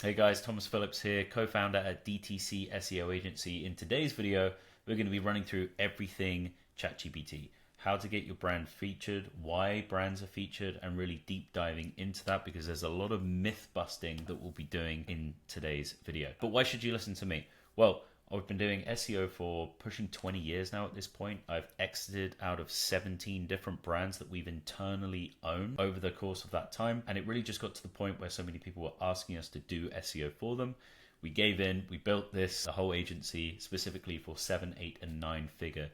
Hey guys, Thomas Phillips here, co-founder at DTC SEO agency. In today's video, we're going to be running through everything ChatGPT, how to get your brand featured, why brands are featured, and really deep diving into that because there's a lot of myth busting that we'll be doing in today's video. But why should you listen to me? Well, I've been doing SEO for pushing 20 years now at this point. I've exited out of 17 different brands that we've internally owned over the course of that time. And it really just got to the point where so many people were asking us to do SEO for them. We gave in, we built the whole agency specifically for 7, 8, and 9-figure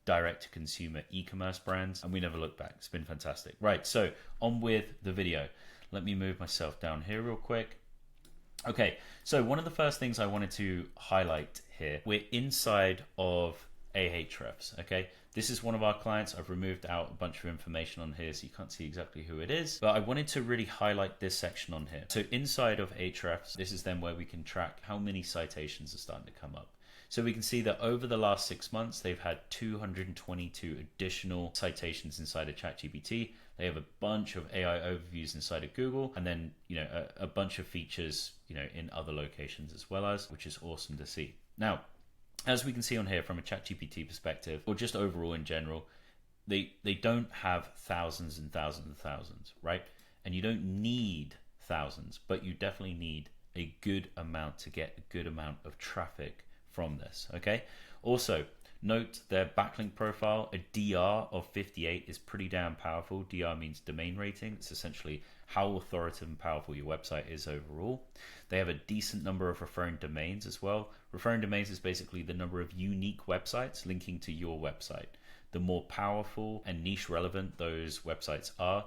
direct to consumer e-commerce brands. And we never looked back. It's been fantastic. Right, so on with the video. Let me move myself down here real quick. Okay, so one of the first things I wanted to highlight here, we're inside of Ahrefs, okay? This is one of our clients. I've removed out a bunch of information on here so you can't see exactly who it is, but I wanted to really highlight this section on here. So inside of Ahrefs, this is then where we can track how many citations are starting to come up. So we can see that over the last 6 months, they've had 222 additional citations inside of ChatGPT. They have a bunch of AI overviews inside of Google, and then a bunch of features in other locations as well as, which is awesome to see. Now, as we can see on here from a ChatGPT perspective, or just overall in general, they don't have thousands and thousands and thousands, right? And you don't need thousands, but you definitely need a good amount to get a good amount of traffic from this, okay? Also, note their backlink profile, a DR of 58 is pretty damn powerful. DR means domain rating. It's essentially how authoritative and powerful your website is overall. They have a decent number of referring domains as well. Referring domains is basically the number of unique websites linking to your website. The more powerful and niche relevant those websites are,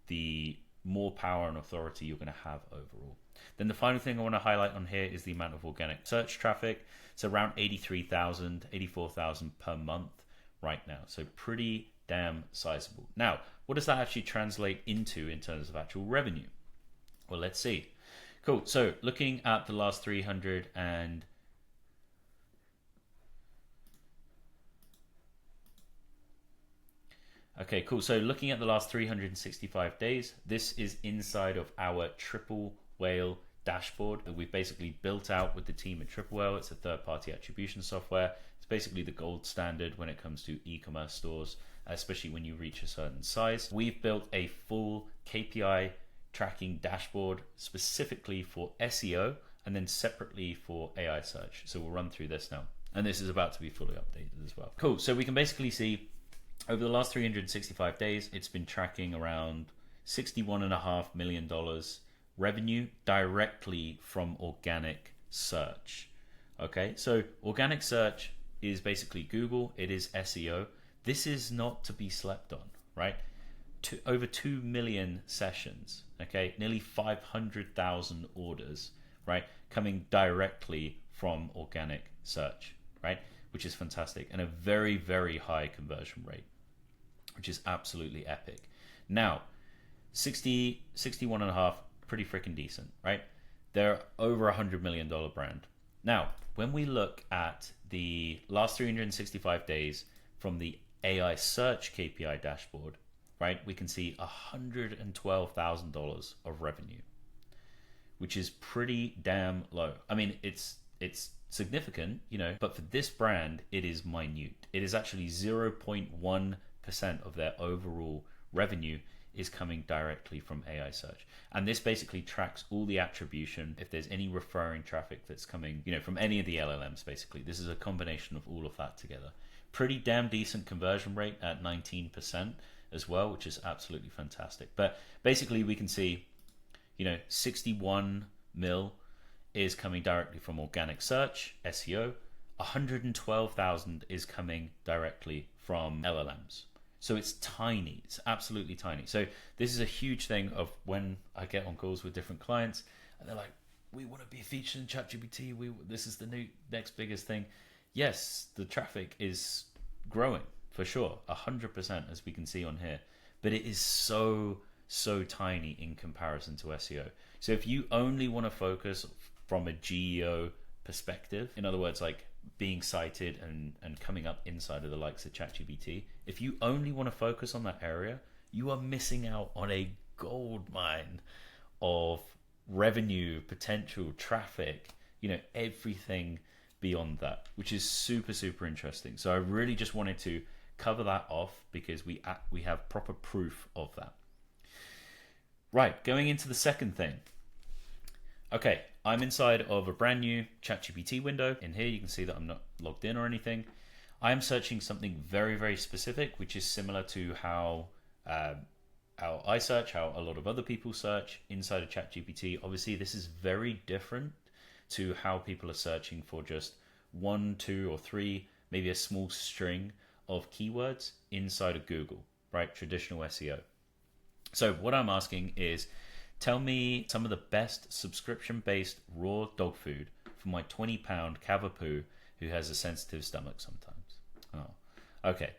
the more power and authority you're going to have overall. Then the final thing I want to highlight on here is the amount of organic search traffic. It's around 83,000, 84,000 per month right now. So pretty damn sizable. Now, what does that actually translate into in terms of actual revenue? Well, let's see. Cool. So looking at the last 300 and okay, cool. So looking at the last 365 days, this is inside of our Triple Whale dashboard that we've basically built out with the team at Triple Whale. It's a third-party attribution software. It's basically the gold standard when it comes to e-commerce stores, especially when you reach a certain size. We've built a full KPI tracking dashboard specifically for SEO and then separately for AI search. So we'll run through this now. And this is about to be fully updated as well. Cool. So we can basically see over the last 365 days, it's been tracking around $61.5 million revenue directly from organic search. Okay, so organic search is basically Google, it is SEO. This is not to be slept on, right? Over 2 million sessions, okay, nearly 500,000 orders, right, coming directly from organic search, right, which is fantastic, and a very, very high conversion rate, which is absolutely epic. Now, 61.5, pretty freaking decent, right? They're over $100 million brand. Now, when we look at the last 365 days from the AI search KPI dashboard, right, we can see $112,000 of revenue, which is pretty damn low. I mean, it's significant, but for this brand, it is minute. It is actually 0.1% of their overall revenue is coming directly from AI search. And this basically tracks all the attribution. If there's any referring traffic that's coming, from any of the LLMs, basically. This is a combination of all of that together. Pretty damn decent conversion rate at 19% as well, which is absolutely fantastic. But basically we can see, 61 mil is coming directly from organic search, SEO. 112,000 is coming directly from LLMs. So it's tiny. It's absolutely tiny. So this is a huge thing of when I get on calls with different clients and they're like, we want to be featured in ChatGPT. This is the next biggest thing. Yes, the traffic is growing for sure, 100% as we can see on here. But it is so tiny in comparison to SEO. So if you only want to focus from a GEO perspective, in other words, like being cited and coming up inside of the likes of ChatGPT, if you only want to focus on that area, you are missing out on a gold mine of revenue, potential, traffic, everything beyond that, which is super, super interesting. So I really just wanted to cover that off because we have proper proof of that. Right, going into the second thing. Okay, I'm inside of a brand new ChatGPT window. In here, you can see that I'm not logged in or anything. I am searching something very, very specific, which is similar to how I search, how a lot of other people search inside of ChatGPT. Obviously, this is very different to how people are searching for just 1, 2, or 3, maybe a small string of keywords inside of Google, right? Traditional SEO. So what I'm asking is, tell me some of the best subscription-based raw dog food for my 20-pound Cavapoo who has a sensitive stomach sometimes. Oh, okay.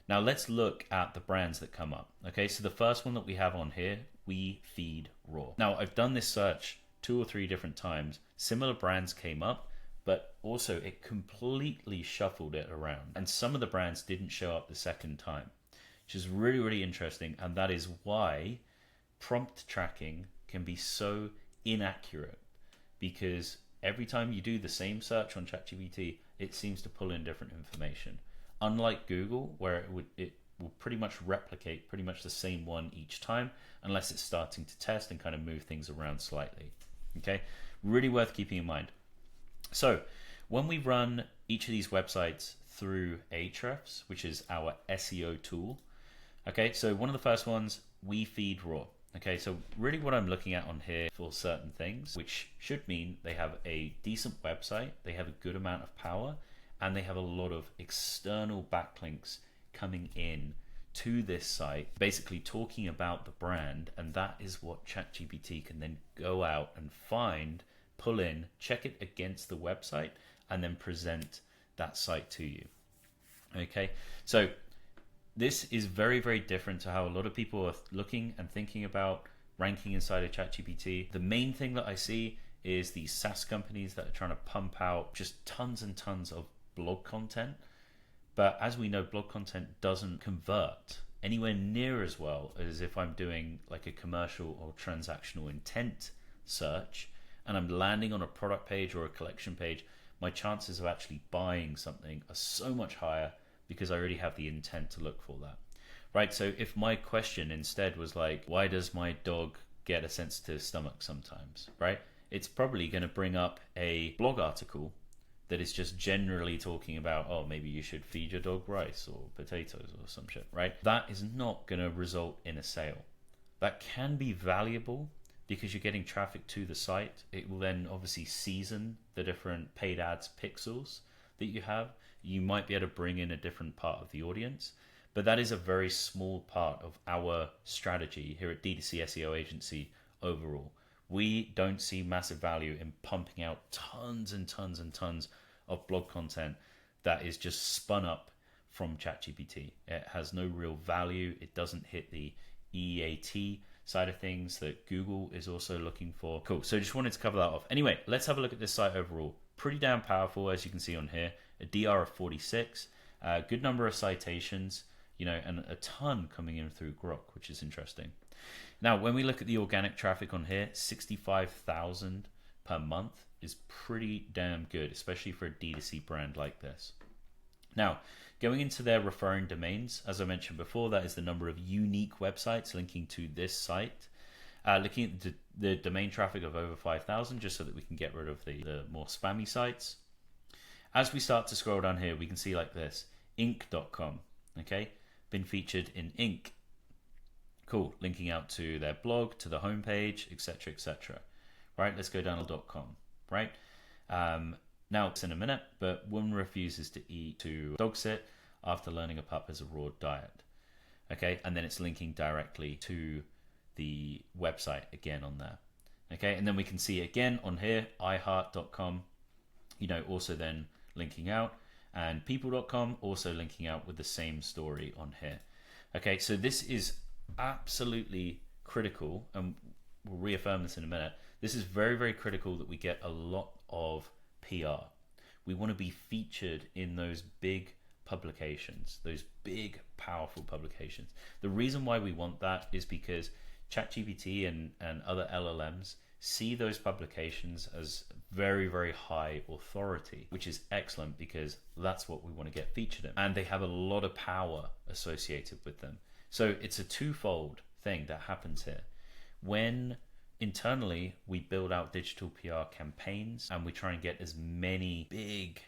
Now let's look at the brands that come up. Okay, so the first one that we have on here, We Feed Raw. Now I've done this search 2 or 3 different times. Similar brands came up, but also it completely shuffled it around. And some of the brands didn't show up the second time, which is really, really interesting. And that is why prompt tracking can be so inaccurate, because every time you do the same search on ChatGPT, it seems to pull in different information. Unlike Google, where it will pretty much replicate pretty much the same one each time, unless it's starting to test and kind of move things around slightly. Okay, really worth keeping in mind. So when we run each of these websites through Ahrefs, which is our SEO tool, okay, so one of the first ones, We Feed Raw. Okay, so really what I'm looking at on here for certain things, which should mean they have a decent website, they have a good amount of power, and they have a lot of external backlinks coming in to this site, basically talking about the brand. And that is what ChatGPT can then go out and find, pull in, check it against the website, and then present that site to you. Okay, so this is very, very different to how a lot of people are looking and thinking about ranking inside of ChatGPT. The main thing that I see is these SaaS companies that are trying to pump out just tons and tons of blog content. But as we know, blog content doesn't convert anywhere near as well as if I'm doing like a commercial or transactional intent search and I'm landing on a product page or a collection page. My chances of actually buying something are so much higher because I already have the intent to look for that, right? So if my question instead was like, why does my dog get a sensitive stomach sometimes, right? It's probably going to bring up a blog article that is just generally talking about, oh, maybe you should feed your dog rice or potatoes or some shit, right? That is not going to result in a sale. That can be valuable because you're getting traffic to the site. It will then obviously season the different paid ads pixels that you have. You might be able to bring in a different part of the audience, but that is a very small part of our strategy here at D2C SEO Agency overall. We don't see massive value in pumping out tons and tons and tons of blog content that is just spun up from ChatGPT. It has no real value. It doesn't hit the EAT side of things that Google is also looking for. Cool. So just wanted to cover that off. Anyway, let's have a look at this site overall. Pretty damn powerful, as you can see on here. A DR of 46, a good number of citations, and a ton coming in through Grok, which is interesting. Now, when we look at the organic traffic on here, 65,000 per month is pretty damn good, especially for a D2C brand like this. Now, going into their referring domains, as I mentioned before, that is the number of unique websites linking to this site. Looking at the domain traffic of over 5,000, just so that we can get rid of the more spammy sites. As we start to scroll down here, we can see like this, Inc.com, okay? Been featured in Inc. Cool, linking out to their blog, to the homepage, etc., etc. Right, let's go down to .com, right? Now, it's in a minute, but woman refuses to dog sit after learning a pup has a raw diet. Okay, and then it's linking directly to the website again on there. Okay, and then we can see again on here, iHeart.com, also then linking out, and people.com also linking out with the same story on here. Okay, so this is absolutely critical, and we'll reaffirm this in a minute. This is very, very critical that we get a lot of PR. We want to be featured in those big publications, those big, powerful publications. The reason why we want that is because ChatGPT and other LLMs see those publications as very, very high authority, which is excellent because that's what we want to get featured in. And they have a lot of power associated with them. So it's a twofold thing that happens here. When internally we build out digital PR campaigns and we try and get as many big,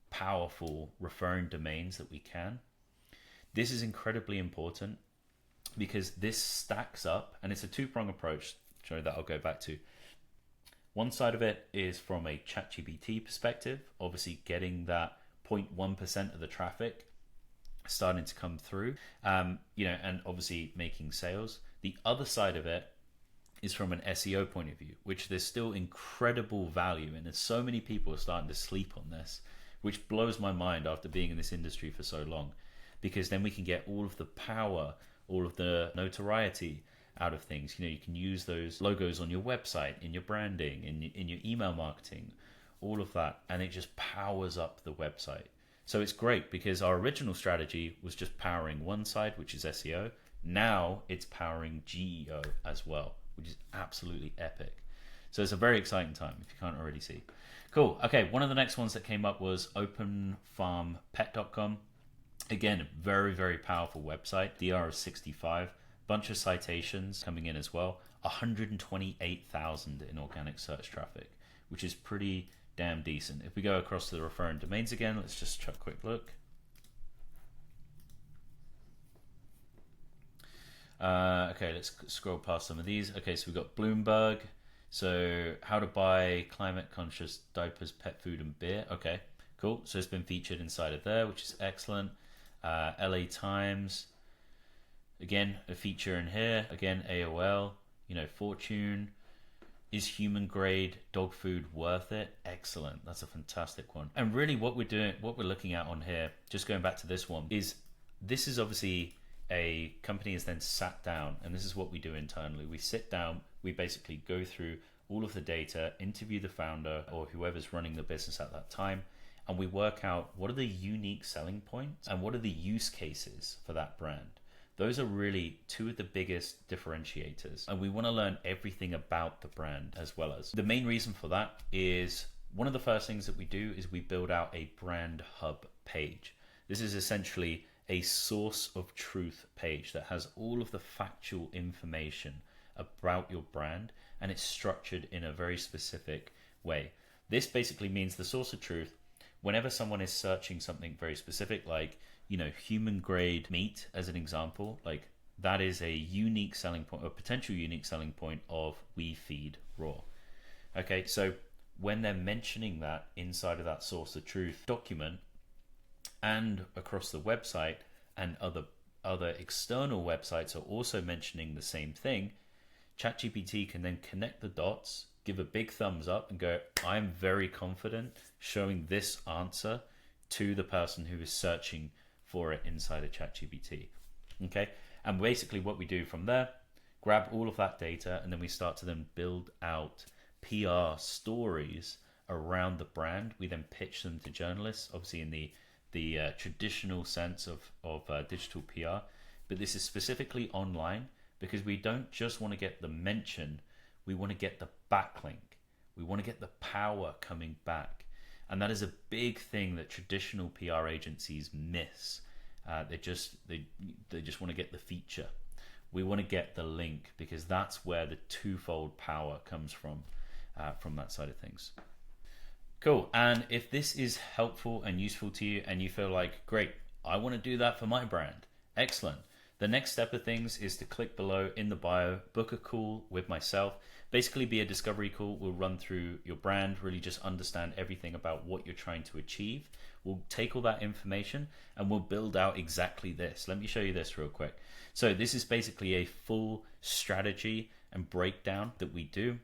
powerful referring domains that we can, this is incredibly important because this stacks up, and it's a two-pronged approach, that I'll go back to. One side of it is from a ChatGPT perspective, obviously getting that 0.1% of the traffic starting to come through, and obviously making sales. The other side of it is from an SEO point of view, which there's still incredible value in. There's so many people are starting to sleep on this, which blows my mind after being in this industry for so long, because then we can get all of the power, all of the notoriety out of things. You can use those logos on your website, in your branding, in your email marketing, all of that, and it just powers up the website. So it's great because our original strategy was just powering one side, which is SEO. Now it's powering GEO as well, which is absolutely epic. So it's a very exciting time if you can't already see. Cool. Okay, one of the next ones that came up was openfarmpet.com. Again, very, very powerful website. DR of 65. Bunch of citations coming in as well. 128,000 in organic search traffic, which is pretty damn decent. If we go across to the referring domains again, let's just check a quick look. Okay, let's scroll past some of these. Okay, so we've got Bloomberg. So how to buy climate conscious diapers, pet food and beer. Okay, cool. So it's been featured inside of there, which is excellent. LA Times. Again, a feature in here. Again, AOL, Fortune. Is human grade dog food worth it? Excellent. That's a fantastic one. And really what we're looking at on here, just going back to this one, is obviously a company has then sat down, and this is what we do internally. We sit down, we basically go through all of the data, interview the founder or whoever's running the business at that time, and we work out what are the unique selling points and what are the use cases for that brand. Those are really two of the biggest differentiators, and we want to learn everything about the brand as well. As the main reason for that is one of the first things that we do is we build out a brand hub page. This is essentially a source of truth page that has all of the factual information about your brand, and it's structured in a very specific way. This basically means the source of truth, whenever someone is searching something very specific, like human grade meat as an example, like that is a unique selling point, a potential unique selling point of We Feed Raw. Okay, so when they're mentioning that inside of that source of truth document and across the website, and other external websites are also mentioning the same thing, ChatGPT can then connect the dots, give a big thumbs up and go, I'm very confident showing this answer to the person who is searching for it inside of ChatGPT. Okay, and basically what we do from there, grab all of that data, and then we start to then build out PR stories around the brand. We then pitch them to journalists, obviously in the traditional sense of digital PR, but this is specifically online because we don't just want to get the mention, we want to get the backlink. We want to get the power coming back. And that is a big thing that traditional PR agencies miss. They just want to get the feature. We want to get the link because that's where the twofold power comes from that side of things. Cool. And if this is helpful and useful to you and you feel like, great, I want to do that for my brand, excellent. The next step of things is to click below in the bio, book a call with myself, basically be a discovery call. We'll run through your brand, really just understand everything about what you're trying to achieve. We'll take all that information and we'll build out exactly this. Let me show you this real quick. So this is basically a full strategy and breakdown that we do.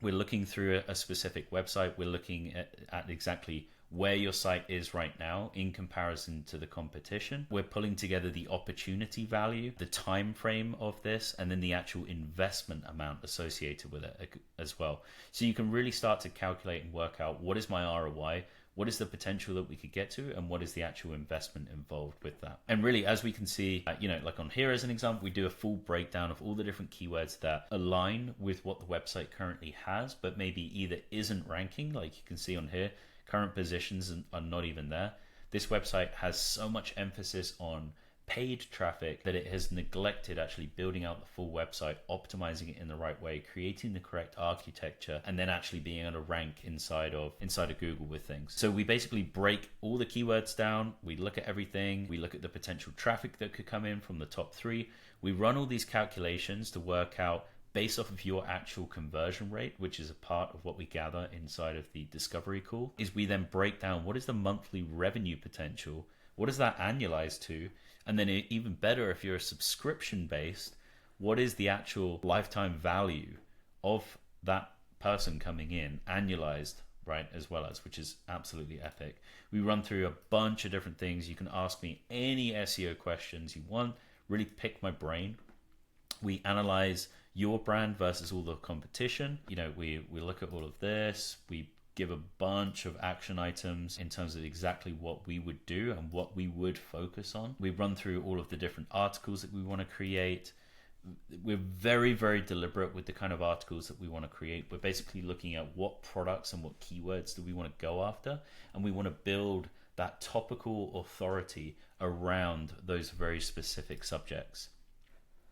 We're looking through a specific website. We're looking at exactly where your site is right now in comparison to the competition. We're pulling together the opportunity value, the time frame of this, and then the actual investment amount associated with it as well. So you can really start to calculate and work out what is my ROI, what is the potential that we could get to, and what is the actual investment involved with that. And really, as we can see, like on here as an example, we do a full breakdown of all the different keywords that align with what the website currently has, but maybe either isn't ranking. Like you can see on here, current positions are not even there. This website has so much emphasis on paid traffic that it has neglected actually building out the full website, optimizing it in the right way, creating the correct architecture, and then actually being able to rank inside of Google with things. So we basically break all the keywords down, we look at everything, we look at the potential traffic that could come in from the top 3, we run all these calculations to work out based off of your actual conversion rate, which is a part of what we gather inside of the discovery call, is we then break down what is the monthly revenue potential, what does that annualize to, and then even better, if you're a subscription based, what is the actual lifetime value of that person coming in annualized, right, as well as, which is absolutely epic. We run through a bunch of different things. You can ask me any SEO questions you want, really pick my brain. We analyze your brand versus all the competition. We look at all of this. We give a bunch of action items in terms of exactly what we would do and what we would focus on. We run through all of the different articles that we want to create. We're very, very deliberate with the kind of articles that we want to create. We're basically looking at what products and what keywords do we want to go after, and we want to build that topical authority around those very specific subjects.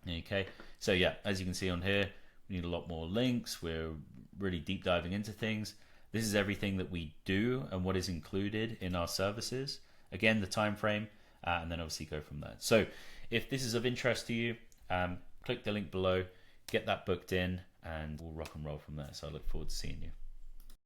Okay, so yeah, as you can see on here, we need a lot more links. We're really deep diving into things. This is everything that we do and what is included in our services. Again, the time frame, and then obviously go from there. So if this is of interest to you, click the link below, get that booked in, and we'll rock and roll from there. So I look forward to seeing you.